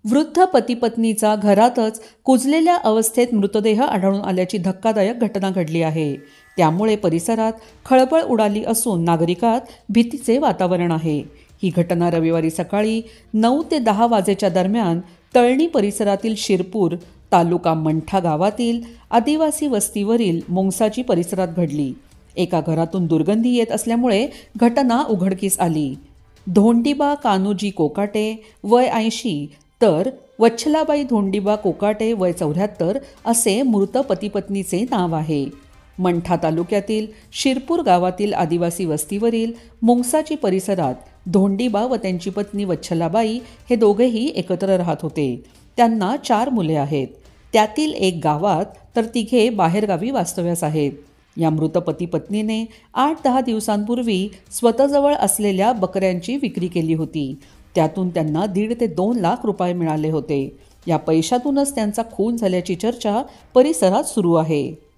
वृद्ध पती-पत्नीचा घरातच कुजलेल्या अवस्थेत मृतदेह आढळून आल्याची धक्कादायक घटना घडली आहे. त्यामुळे परिसरात खळबळ उडाली असून नागरिकात भीतीचे वातावरण आहे. ही घटना रविवारी सकाळी 9 ते 10 वाजेच्या दरम्यान तळणी परिसरातील शिरपूर तालुका मंठा गावातील आदिवासी वस्तीवरील मुंगसाची परिसरात घडली. एका घरातून दुर्गंधी येत असल्यामुळे घटना उघडकीस आली. धोंडीबा कान्होजी कोकाटे वय 80 तर वच्छलाबाई धोंडीबा कोकाटे वय 74 असे मृत पतीपत्नीचे नाव आहे. मंठा तालुक्यातील शिरपूर गावातील आदिवासी वस्तीवरील मुंगसाची परिसरात धोंडीबा व त्यांची पत्नी वच्छलाबाई हे दोघेही एकत्र राहत होते. त्यांना 4 मुले आहेत. त्यातील एक गावात तर तिघे बाहेरगावी वास्तव्यास आहेत. या मृत पती पत्नीने 8-10 दिवसांपूर्वी स्वतःजवळ असलेल्या बकऱ्यांची विक्री केली होती. त्यातून त्यांना 1.5 ते 2 लाख रुपये मिळाले होते. या पैशातूनच त्यांचा खून झाल्याची चर्चा परिसरात सुरू आहे.